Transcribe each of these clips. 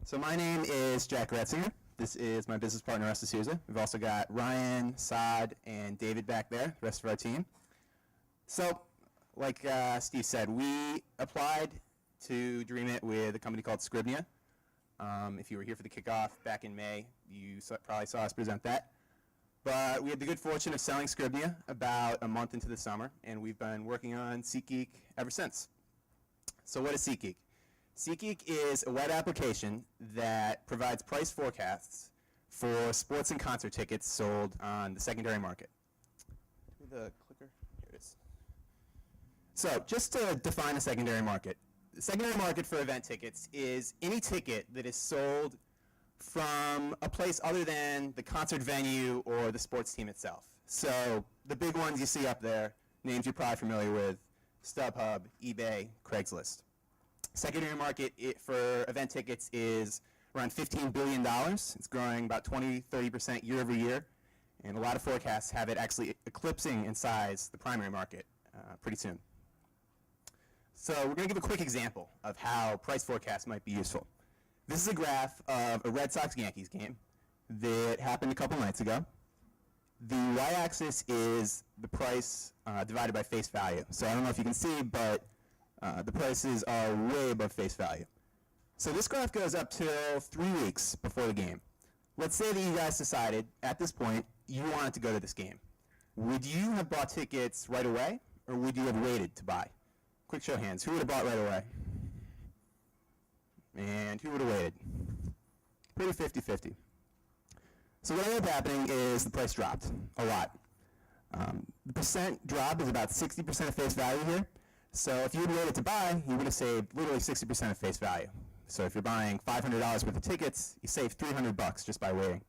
So my name is Jack Retzinger. This is my business partner, Russ D'Souza. We've also got Ryan, Saad, and David back there, the rest of our team. So, like Steve said, we applied to DreamIt with a company called Scribnia. If you were here for the kickoff back in May, you probably saw us present that. But we had the good fortune of selling Scribnia about a month into the summer, and we've been working on SeatGeek ever since. So what is SeatGeek? SeatGeek is a web application that provides price forecasts for sports and concert tickets sold on the secondary market. Give me the clicker. Here it is. So just to define the secondary market, the secondary market for event tickets is any ticket that is sold from a place other than the concert venue or the sports team itself. So the big ones you see up there, names you're probably familiar with, StubHub, eBay, Craigslist. Secondary market for event tickets is around $15 billion. It's growing about 20-30% year over year, and a lot of forecasts have it actually eclipsing in size the primary market pretty soon. So we're going to give a quick example of how price forecasts might be useful. This is a graph of a Red Sox-Yankees game that happened a couple nights ago. The y-axis is the price divided by face value. So I don't know if you can see, but the prices are way above face value. So this graph goes up till 3 weeks before the game. Let's say that you guys decided at this point you wanted to go to this game. Would you have bought tickets right away, or would you have waited to buy? Quick show of hands. Who would have bought right away? And who would have waited? Pretty 50-50. So what ended up happening is the price dropped a lot. The percent drop is about 60% of face value here. So if you had waited to buy, you would have saved literally 60% of face value. So if you're buying $500 worth of tickets, you save $300 just by waiting.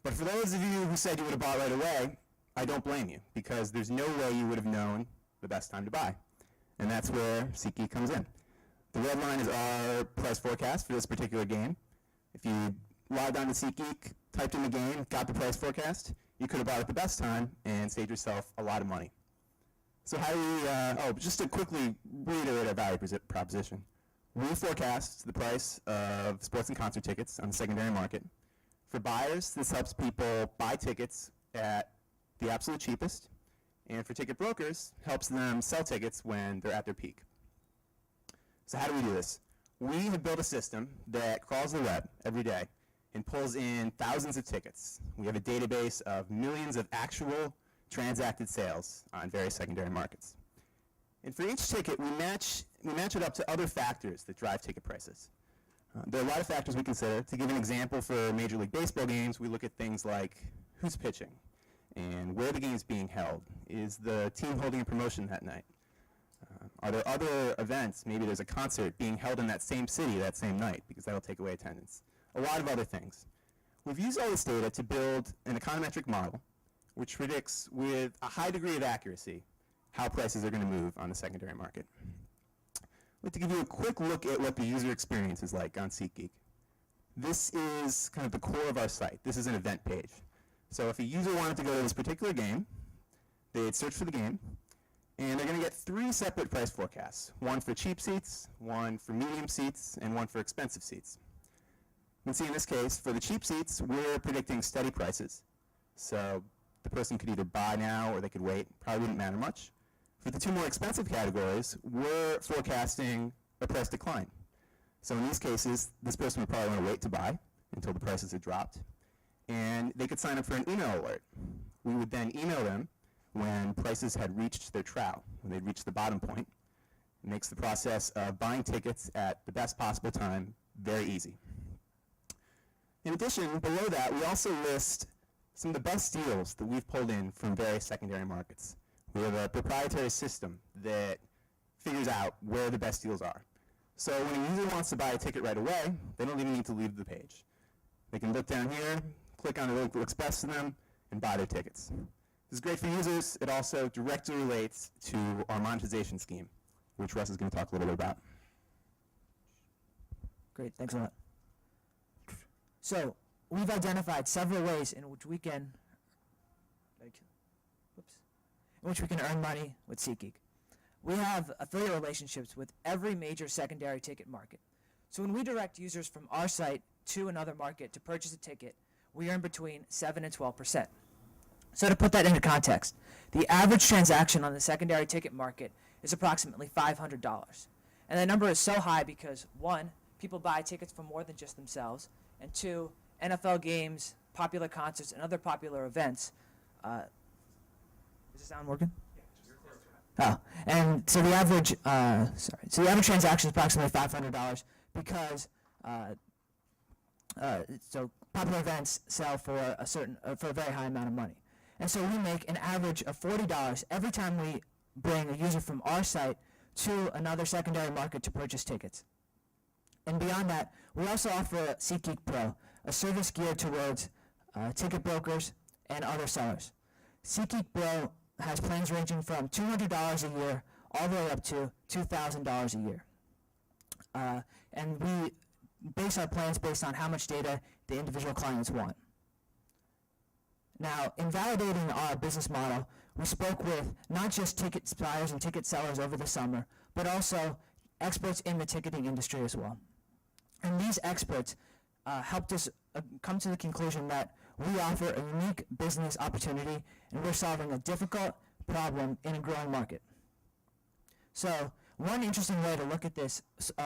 But for those of you who said you would have bought right away, I don't blame you, because there's no way you would have known the best time to buy. And that's where SeatGeek comes in. The red line is our price forecast for this particular game. If you logged on to SeatGeek, typed in the game, got the price forecast, you could have bought at the best time and saved yourself a lot of money. So how do we, just to quickly reiterate our value proposition. We forecast the price of sports and concert tickets on the secondary market. For buyers, this helps people buy tickets at the absolute cheapest. And for ticket brokers, helps them sell tickets when they're at their peak. So how do we do this? We have built a system that crawls the web every day and pulls in thousands of tickets. We have a database of millions of actual transacted sales on various secondary markets. And for each ticket, we match it up to other factors that drive ticket prices. There are a lot of factors we consider. To give an example, for Major League Baseball games, we look at things like who's pitching and where the game is being held. Is the team holding a promotion that night? Are there other events? Maybe there's a concert being held in that same city that same night, because that'll take away attendance. A lot of other things. We've used all this data to build an econometric model which predicts with a high degree of accuracy how prices are going to move on the secondary market. I'd like to give you a quick look at what the user experience is like on SeatGeek. This is kind of the core of our site. This is an event page. So if a user wanted to go to this particular game, they'd search for the game, and they're going to get 3 separate price forecasts. One for cheap seats, one for medium seats, and one for expensive seats. You can see in this case, for the cheap seats, we're predicting steady prices. So the person could either buy now or they could wait. Probably wouldn't matter much. For the 2 more expensive categories, we're forecasting a price decline. So in these cases, this person would probably want to wait to buy until the prices had dropped. And they could sign up for an email alert. We would then email them when prices had reached their trough, when they'd reached the bottom point. It makes the process of buying tickets at the best possible time very easy. In addition, below that, we also list some of the best deals that we've pulled in from various secondary markets. We have a proprietary system that figures out where the best deals are. So when a user wants to buy a ticket right away, they don't even need to leave the page. They can look down here, click on the link that looks best to them, and buy their tickets. This is great for users. It also directly relates to our monetization scheme, which Russ is going to talk a little bit about. Great, thanks a lot. So we've identified several ways in which we can earn money with SeatGeek. We have affiliate relationships with every major secondary ticket market. So when we direct users from our site to another market to purchase a ticket, we earn between 7 and 12%. So to put that into context, the average transaction on the secondary ticket market is approximately $500. And that number is so high because, one, people buy tickets for more than just themselves, and two, NFL games, popular concerts, and other popular events. Is the sound working? Oh, and so the average, so the average transaction is approximately $500 because, so popular events sell for for a very high amount of money. And so we make an average of $40 every time we bring a user from our site to another secondary market to purchase tickets. And beyond that, we also offer SeatGeek Pro, a service geared towards ticket brokers and other sellers. SeatGeek Pro has plans ranging from $200 a year all the way up to $2,000 a year. And we base our plans based on how much data the individual clients want. Now, in validating our business model, we spoke with not just ticket buyers and ticket sellers over the summer, but also experts in the ticketing industry as well. And these experts helped us come to the conclusion that we offer a unique business opportunity and we're solving a difficult problem in a growing market. So one interesting way to look at this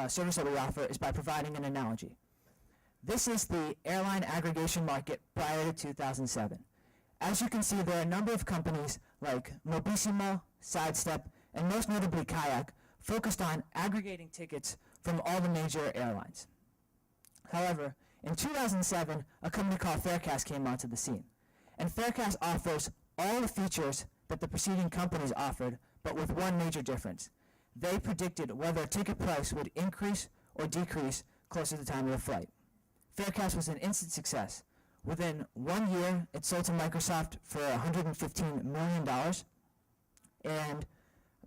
service that we offer is by providing an analogy. This is the airline aggregation market prior to 2007. As you can see, there are a number of companies like Mobissimo, Sidestep, and most notably Kayak focused on aggregating tickets from all the major airlines. However, in 2007, a company called Faircast came onto the scene. And Faircast offers all the features that the preceding companies offered, but with one major difference. They predicted whether a ticket price would increase or decrease closer to the time of the flight. Faircast was an instant success. Within 1 year, it sold to Microsoft for $115 million and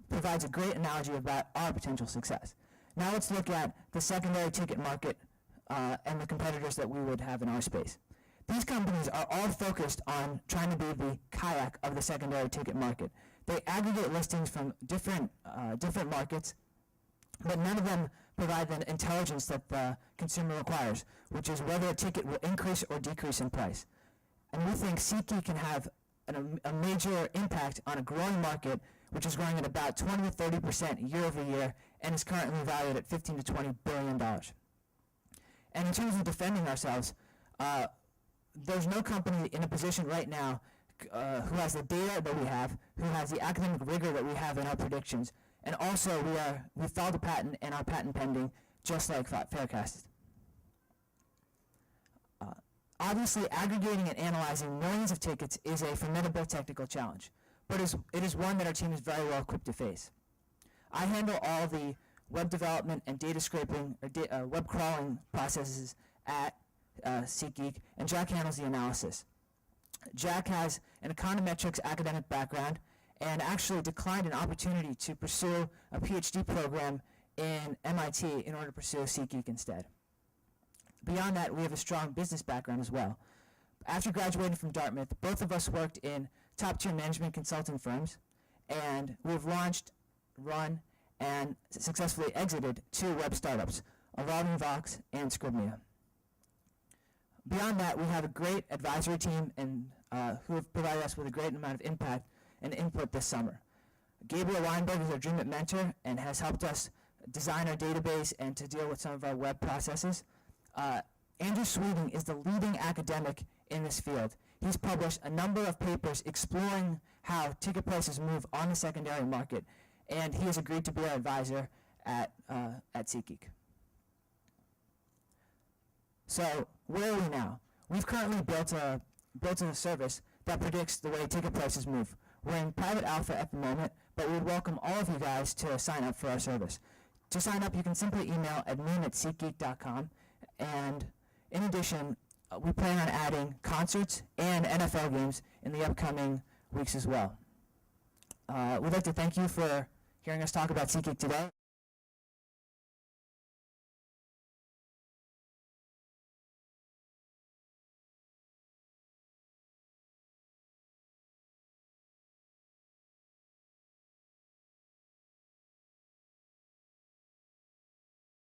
provides a great analogy about our potential success. Now let's look at the secondary ticket market and the competitors that we would have in our space. These companies are all focused on trying to be the Kayak of the secondary ticket market. They aggregate listings from different markets, but none of them provide the intelligence that the consumer requires, which is whether a ticket will increase or decrease in price. And we think SeatGeek can have a major impact on a growing market, which is growing at about 20 to 30% year over year, and is currently valued at $15 to $20 billion. And in terms of defending ourselves, there's no company in a position right now who has the data that we have, who has the academic rigor that we have in our predictions, and also we filed a patent and our patent pending, just like Faircast. Obviously, aggregating and analyzing millions of tickets is a formidable technical challenge, but it is one that our team is very well equipped to face. I handle all the web development and data scraping, or web crawling processes at SeatGeek, and Jack handles the analysis. Jack has an econometrics academic background and actually declined an opportunity to pursue a PhD program in MIT in order to pursue SeatGeek instead. Beyond that, we have a strong business background as well. After graduating from Dartmouth, both of us worked in top-tier management consulting firms, and we've launched, run, and successfully exited 2 web startups, Evolving Vox and Scribnia. Beyond that, we have a great advisory team and who have provided us with a great amount of impact and input this summer. Gabriel Weinberg is our DreamIt mentor and has helped us design our database and to deal with some of our web processes. Andrew Sweeting is the leading academic in this field. He's published a number of papers exploring how ticket prices move on the secondary market, and he has agreed to be our advisor at SeatGeek. So where are we now? We've currently built a service that predicts the way ticket prices move. We're in private alpha at the moment, but we'd welcome all of you guys to sign up for our service. To sign up, you can simply email admin@seatgeek.com, and in addition, we plan on adding concerts and NFL games in the upcoming weeks as well. We'd like to thank you for hearing us talk about SeatGeek today.